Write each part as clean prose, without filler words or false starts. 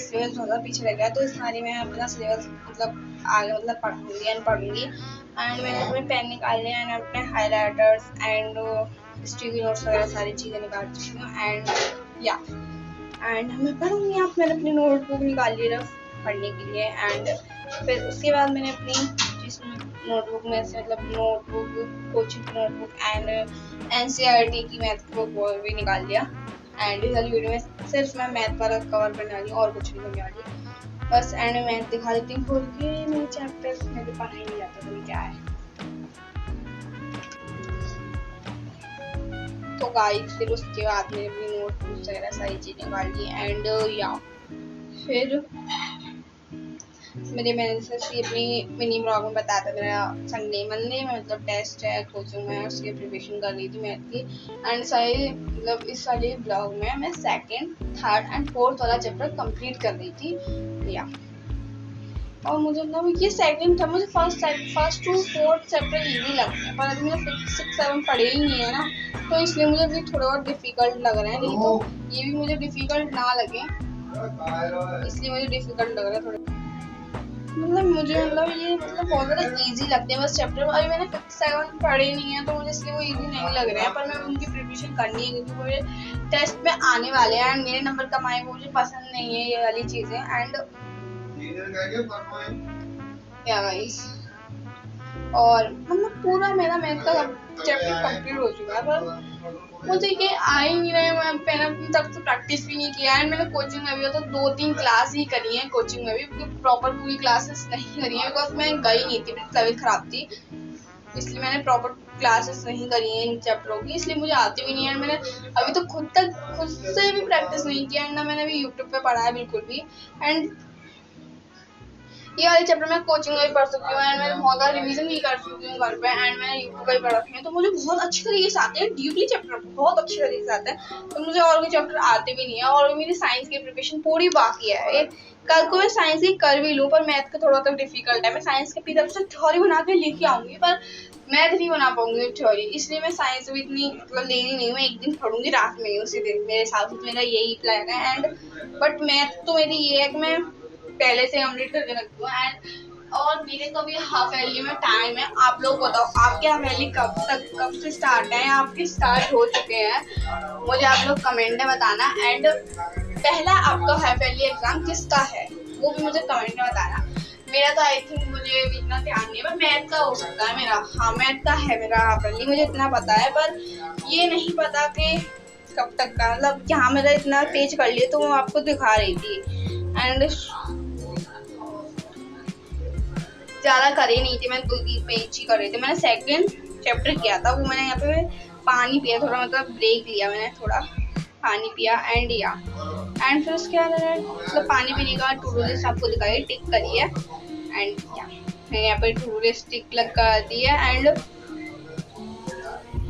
Syllabus बहुत ज़्यादा पीछे रह गया, तो इस बारी मैं अपना सिलेबस मतलब आगे मतलब पढ़ूँगी एंड पढ़ूँगी। एंड मैंने अपने पेन निकाले एंड अपने हाईलाइटर्स एंड स्टिकी नोट्स वगैरह सारी चीज़ें निकाल चुकी हूँ एंड या एंड मैं पढ़ूँगी। यहाँ मैंने अपनी नोटबुक निकाली रफ पढ़ने के लिए एंड फिर उसके बाद मैंने अपनी जिस नोटबुक में से मतलब नोटबुक कोचिंग की नोटबुक एंड NCERT की मैथ बुक वो भी निकाल लिया। एंड इस वाली वीडियो में सिर्फ मैं मैथ वाला कवर करने वाली हूँ और कुछ नहीं करने वाली बस। एंड मैं मैथ दिखा देती हूँ खोल के मेरे चैप्टर्स में भी पढ़ा ही नहीं जाता तो क्या है। तो गाइस फिर उसके बाद मैंने अपनी नोटबुक्स वगैरह सारी चीज़ें निकाल ली एंड या फिर मैंने जैसे अपनी मिनी ब्लॉग में बताया था मेरा संडे मंडे में मतलब टेस्ट है कोचिंग में, उसकी प्रिपरेशन कर रही थी मैथ की। एंड सारे मतलब इस वाले ब्लॉग में मैं सेकंड थर्ड एंड फोर्थ वाला चैप्टर कंप्लीट कर रही थी या। और मुझे मतलब ये सेकंड था, मुझे first to fourth chapter easy लगते हैं पर अभी मुझे 5 6 7 पढ़े ही नहीं है ना, तो इसलिए मुझे भी थोड़ा और डिफिकल्ट लग रहा है। नहीं तो ये भी मुझे डिफिकल्ट ना लगे इसलिए मुझे डिफिकल्ट लग रहा है थोड़ा। मतलब मुझे मतलब ये मतलब बहुत ज़्यादा इजी लगते हैं बस चैप्टर। अभी मैंने 5 7 पढ़े नहीं है तो मुझे इसलिए वो इजी नहीं लग रहे हैं, पर मैं उनकी प्रिपरेशन करनी है क्योंकि मुझे टेस्ट में आने वाले हैं एंड मेरे नंबर कमाए मुझे पसंद नहीं है ये वाली चीज़ें। एंड या गाइस और मतलब पूरा मेरा मैथ का चैप्टर कंप्लीट हो चुका है पर मुझे ये आ ही नहीं रहा है। मैंने अपनी तरफ से प्रैक्टिस भी नहीं किया है। मैंने कोचिंग में भी तो 2-3 क्लास ही करी है, कोचिंग में भी प्रॉपर पूरी क्लासेस नहीं करी है बिकॉज मैं गई नहीं थी, मेरी तबीयत खराब थी इसलिए मैंने प्रॉपर क्लासेस नहीं करी है इन चैप्टरों की, इसलिए मुझे आती भी नहीं है। मैंने अभी तो खुद से भी प्रैक्टिस नहीं किया एंड ना मैंने अभी यूट्यूब पे पढ़ा है बिल्कुल भी। एंड ये वाले चैप्टर मैं कोचिंग में भी पढ़ सकती हूँ एंड मैं बहुत रिवीजन भी कर सकती हूँ घर पे एंड मैंने यूट्यूब पर भी पढ़ रखी है, तो मुझे बहुत अच्छी तरीके से आते हैं। डीपली चैप्टर बहुत अच्छी तरीके से आते हैं, तो मुझे और कोई चैप्टर आते भी नहीं है। और मेरी साइंस की प्रिपरेशन पूरी बाकी है। कल को मैं साइंस की कर भी लूँ पर मैथ का थोड़ा तक डिफिकल्ट है। मैं साइंस के तरफ से थ्योरी बना के लेके आऊंगी पर मैथ नहीं बना पाऊंगी थ्योरी, इसलिए मैं साइंस भी इतनी मतलब लेनी नहीं हूँ। मैं एक दिन पढ़ूंगी रात में उसी दिन, मेरे हिसाब से मेरा यही प्लान है। एंड बट मैथ तो मेरी ये है कि मैं पहले से कंप्लीट करके रखती हूँ। एंड और मेरे को भी हाफ एयरली में टाइम है। आप लोग बताओ आपके हाफ एयरली कब से स्टार्ट है, आपके स्टार्ट हो चुके हैं, मुझे आप लोग कमेंट में बताना। एंड पहला आपका हाफ एयरली एग्जाम किसका है वो भी मुझे कमेंट में बताना। मेरा तो आई थिंक मुझे भी इतना ध्यान नहीं है पर मैथ का हो सकता है मेरा, हाँ मैथ का है मेरा हाफ एयरली, मुझे इतना पता है। पर ये नहीं पता कि कब तक का, मतलब यहाँ मेरा इतना पेज कर लिया तो वो आपको दिखा रही थी। एंड ज़्यादा कर ही नहीं थी, मैं 2-3 पेज ही कर रही थी। मैंने सेकंड चैप्टर किया था वो मैंने यहाँ पे पानी पिया थोड़ा, मतलब ब्रेक लिया मैंने थोड़ा पानी पिया एंड या एंड फिर उसके बाद मतलब पानी पीने का टू डू लिस्ट आपको दिखाई टिक करी है एंड या मैंने यहाँ पे टू डू लिस्ट टिक लग कर दी है। एंड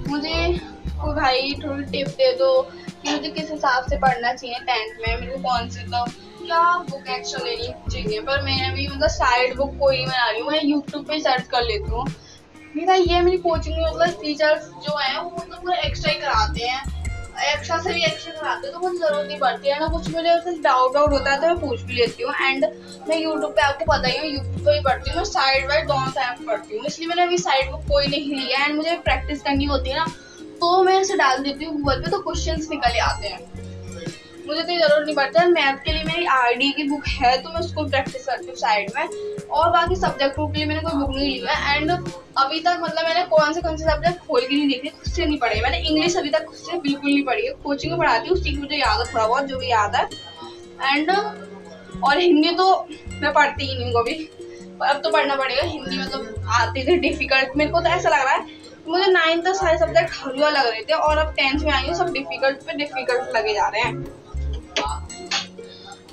मुझे कोई भाई थोड़ी टिप दे दो कि मुझे किस हिसाब से पढ़ना चाहिए 10th में, मेरे को कौन सी तो क्या बुक एक्शन लेनी चाहिए। पर मैं अभी मतलब साइड बुक कोई नहीं बना रही हूँ, मैं यूट्यूब पे सर्च कर लेती हूँ। मेरा ये मेरी कोचिंग में मतलब टीचर्स जो है वो मतलब पूरा एक्स्ट्रा ही कराते हैं, एक्स्ट्रा से भी एक्स्ट्रा कराते हैं, तो मुझे जरूरत नहीं पड़ती है ना कुछ। मुझे कुछ डाउट होता है तो मैं पूछ भी लेती हूँ। एंड मैं यूट्यूब पे आपको पता ही है यूट्यूब पे ही पढ़ती हूँ, मैं साइड बाय दोनों टाइम पढ़ती हूँ, इसलिए मैंने अभी साइड बुक कोई नहीं लिया। एंड मुझे प्रैक्टिस करनी होती है ना तो मैं ऐसे डाल देती हूँ गूगल पे तो क्वेश्चंस निकल आते हैं, मुझे तो जरूरत नहीं पड़ता है। मैथ के लिए मेरी आरडी की बुक है तो मैं उसको प्रैक्टिस करती हूँ साइड में, और बाकी सब्जेक्ट ग्रुप के लिए मैंने कोई बुक नहीं ली है। एंड अभी तक मतलब मैंने कौन से सब्जेक्ट खोल के नहीं देखी, खुद से नहीं पढ़ी मैंने। इंग्लिश अभी तक खुद से बिल्कुल नहीं पढ़ी है, कोचिंग में पढ़ाती हूँ, उसी की मुझे याद है थोड़ा बहुत जो भी याद है। एंड और हिंदी तो मैं पढ़ती ही नहीं कभी, अब तो पढ़ना पड़ेगा। हिंदी मतलब आती थी डिफिकल्ट, मेरे को तो ऐसा लग रहा है मुझे 9th तक सारे सब्जेक्ट हलवा लग रहे थे और अब 10th में आई हूँ सब डिफिकल्ट पे डिफिकल्ट लगे जा रहे हैं।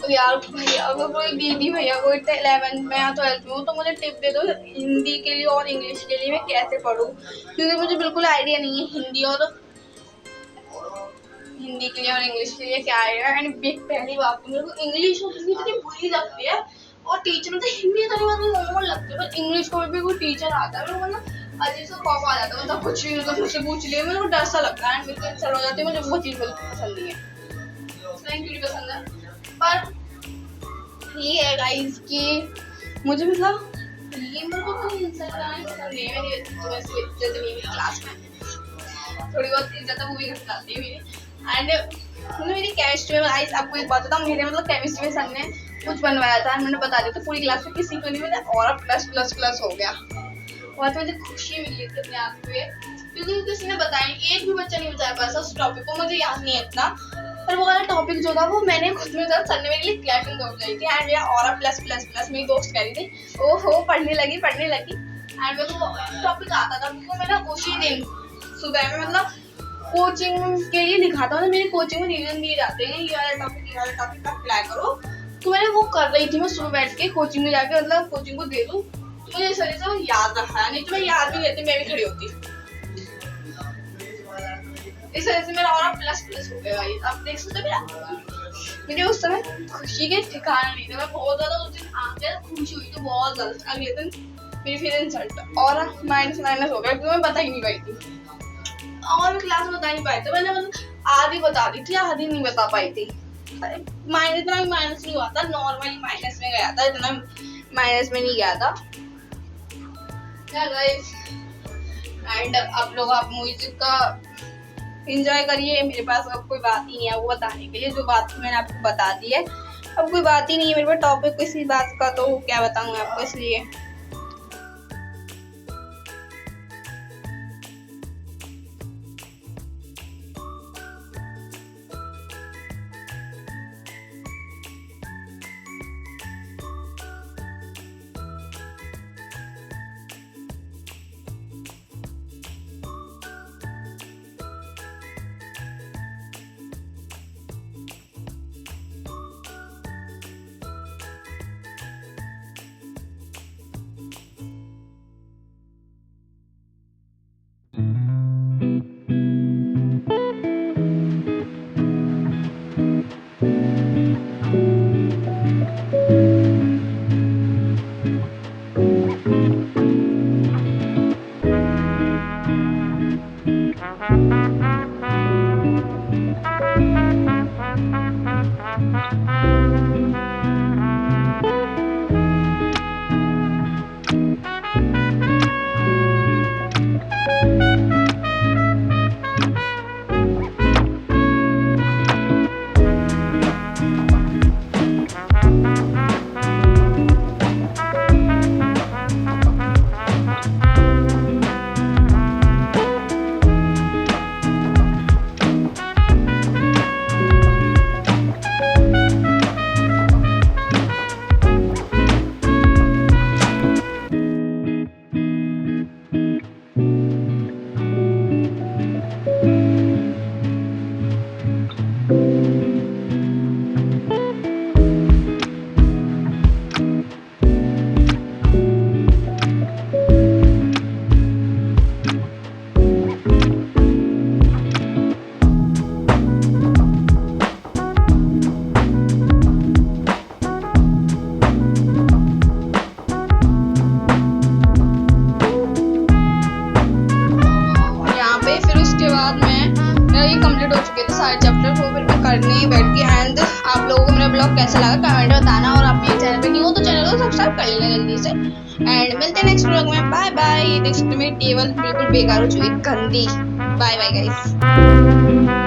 तो यार भैया अगर कोई दीदी भैया कोई 11th में या 12th में हो तो मुझे टिप दे दो हिंदी के लिए और इंग्लिश के लिए मैं कैसे पढूं, क्योंकि मुझे बिल्कुल आइडिया नहीं है हिंदी के लिए और इंग्लिश के लिए क्या आएगा। एंड पहली बात तो मेरे को इंग्लिश और हिंदी इतनी बुरी लगती है, और टीचर तो हिंदी तो नहीं नॉर्मल लगती है, पर इंग्लिश को भी कोई टीचर आता है मतलब अजीब सा खौफ आ जाता है, मतलब कुछ भी मतलब मुझसे पूछ लिया मेरे को डर सा लगता है। मेरे को सर हो जाती है, मुझे वो चीज़ पसंद नहीं है, पसंद है। पर ये है गाइस कि मुझे मतलब ये मेरे को कोई इंसल्ट करना पसंद नहीं है। मेरी जैसे मेरी क्लास में थोड़ी बहुत इज्जत वो भी कर जाती है मेरी। एंड मतलब मेरी केमिस्ट्री में गाइस आपको एक बात बताऊं, मेरे मतलब केमिस्ट्री में सर ने कुछ बनवाया था, मैंने बता दिया था पूरी क्लास में किसी को नहीं, मैंने और प्लस प्लस प्लस हो गया। बहुत मुझे खुशी मिली थी अपने आप पे, क्योंकि किसी ने बताया नहीं, एक भी बच्चा नहीं बताया पाया उस टॉपिक को, मुझे याद नहीं है इतना, पर वो वाला टॉपिक जो था वो मैंने खुद में था, सर ने मेरे लिए क्लैपिंग कर दी थी। एंड मेरा और प्लस प्लस प्लस मेरी दोस्त कह रही थी ओहो पढ़ने लगी एंड मेरे को टॉपिक आता था, तो मैंने उसी दिन सुबह में मतलब कोचिंग के लिए लिखा था, मेरी कोचिंग में रीजन दिए जाते हैं ये वाला टॉपिक अप्लाई करो, तो मैंने वो कर रही थी। मैं सुबह बैठ के कोचिंग में जाके मतलब कोचिंग को दे दूं, तो मुझे सर से याद रखा, नहीं तो मैं याद भी रहती, मैं भी खड़ी होती। इस वजह से मेरा और प्लस प्लस हो गया। आप देख सकते मेरा मुझे उस समय खुशी के ठिकाना नहीं था, मैं बहुत ज्यादा उस दिन आके खुशी हुई, तो बहुत ज्यादा। अगले दिन मेरी फिर इंसल्ट और माइनस माइनस हो गया, क्योंकि मैं बता ही नहीं पाई थी, और मैं क्लास में बता नहीं पाई थी, मैंने मतलब आधी बता दी थी, आधी नहीं बता पाई थी। माइनस इतना भी माइनस नहीं हुआ था, नॉर्मली माइनस में गया था, इतना माइनस में नहीं गया था। एंड आप म्यूजिक का एंजॉय करिए, मेरे पास अब कोई बात ही नहीं है वो बताने के लिए, जो बात मैंने आपको बता दी है, अब कोई बात ही नहीं है मेरे पास टॉपिक किसी बात का, तो क्या बताऊं आपको, इसलिए सारे चैप्टर को फिर मैं करने बैठ गई। एंड आप लोगों को मेरा ब्लॉग कैसा लगा कमेंट में बताना, और आप मेरे चैनल पे नहीं हो तो चैनल को सब्सक्राइब कर लेना जल्दी से। एंड मिलते हैं नेक्स्ट ब्लॉग में, बाय बाय। ये देख सकते मेरी टेबल बिल्कुल बेकार हो चुकी है, गंदी। Bye bye guys.